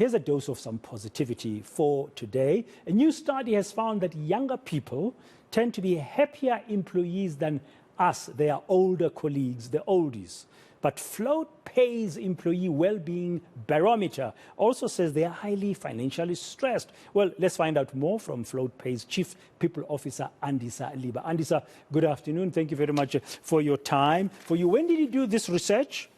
here's a dose of some positivity for today. A new study has found that younger people tend to be happier employees than us, their older colleagues, the oldies. But Float Pay's employee well-being barometer also says they are highly financially stressed. Well, let's find out more from Float Pay's Chief People Officer, Andisa Liba. Andisa, good afternoon. Thank you very much for your time. When did you do this research?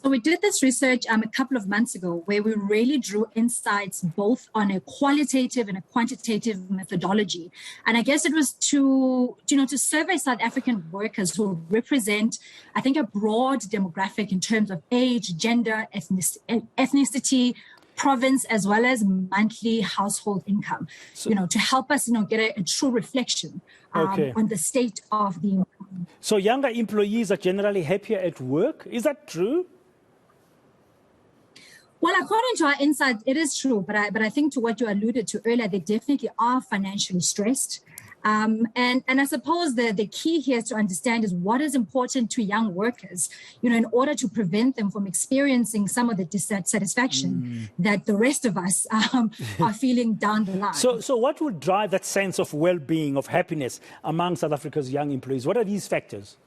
So we did this research a couple of months ago where we really drew insights both on a qualitative and a quantitative methodology. And I guess it was to survey South African workers who represent, I think, a broad demographic in terms of age, gender, ethnicity, province, as well as monthly household income, so, to help us, get a true reflection on the state of the economy. So younger employees are generally happier at work. Is that true? Well, according to our insights, it is true. But I think to what you alluded to earlier, they definitely are financially stressed. And I suppose the key here to understand is what is important to young workers, in order to prevent them from experiencing some of the dissatisfaction that the rest of us are feeling down the line. So what would drive that sense of well-being, of happiness among South Africa's young employees? What are these factors?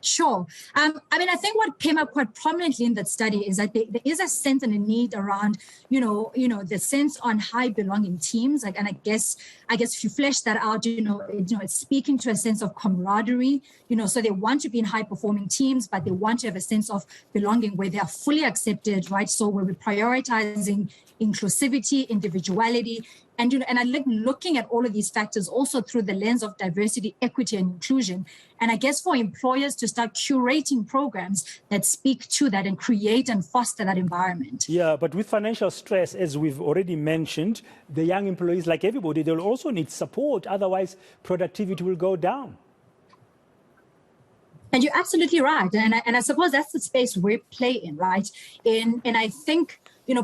Sure. I think what came up quite prominently in that study is that there is a sense and a need around, the sense on high belonging teams. And I guess if you flesh that out, it's speaking to a sense of camaraderie. So they want to be in high performing teams, but they want to have a sense of belonging where they are fully accepted, right? So where we're prioritizing inclusivity, individuality, and I like looking at all of these factors also through the lens of diversity, equity, and inclusion. And I guess for employers to start curating programs that speak to that and create and foster that environment. Yeah, but with financial stress, as we've already mentioned, the young employees, like everybody, they'll also need support. Otherwise, productivity will go down. And you're absolutely right. And I suppose that's the space we play in, right? And I think,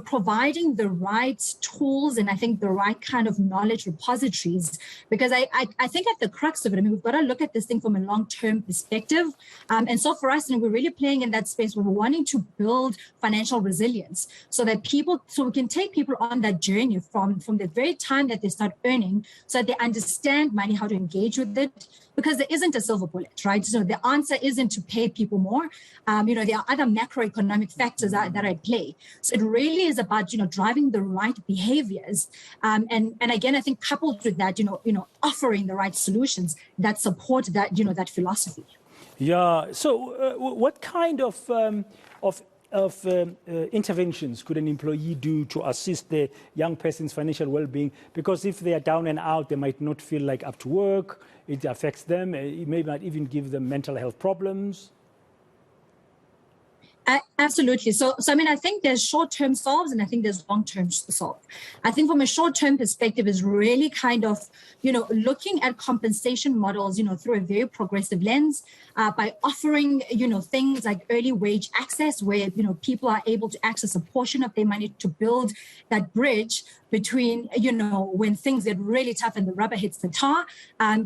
providing the right tools and I think the right kind of knowledge repositories, because I think at the crux of it, we've got to look at this thing from a long-term perspective. And so for us, we're really playing in that space where we're wanting to build financial resilience so that we can take people on that journey from the very time that they start earning so that they understand money, how to engage with it, because there isn't a silver bullet, right? So the answer isn't to pay people more. There are other macroeconomic factors that are at play. So it really is about, driving the right behaviors. And again, I think coupled with that, offering the right solutions that support that, that philosophy. Yeah. So what kind of interventions could an employee do to assist the young person's financial well-being? Because if they are down and out, they might not feel like up to work. It affects them. It may not even give them mental health problems. Absolutely. So I think there's short-term solves and I think there's long-term solve. I think from a short-term perspective is really kind of, looking at compensation models, through a very progressive lens by offering, things like early wage access where, people are able to access a portion of their money to build that bridge between, when things get really tough and the rubber hits the tar.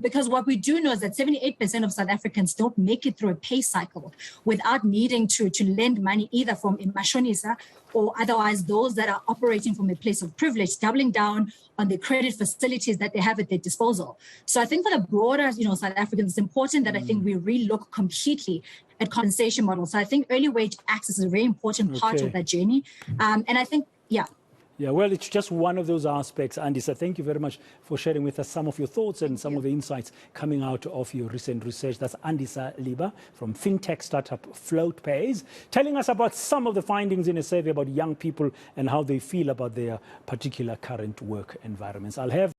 Because what we do know is that 78% of South Africans don't make it through a pay cycle without needing to lend money either from imashonisa or otherwise those that are operating from a place of privilege, doubling down on the credit facilities that they have at their disposal. So I think for the broader, South Africans, it's important that I think we relook completely at compensation models. So I think early wage access is a very important part of that journey. And I think, Yeah, well, it's just one of those aspects, Andisa. Thank you very much for sharing with us some of your thoughts and some of the insights coming out of your recent research. That's Andisa Liba from fintech startup Float Pays, telling us about some of the findings in a survey about young people and how they feel about their particular current work environments. I'll have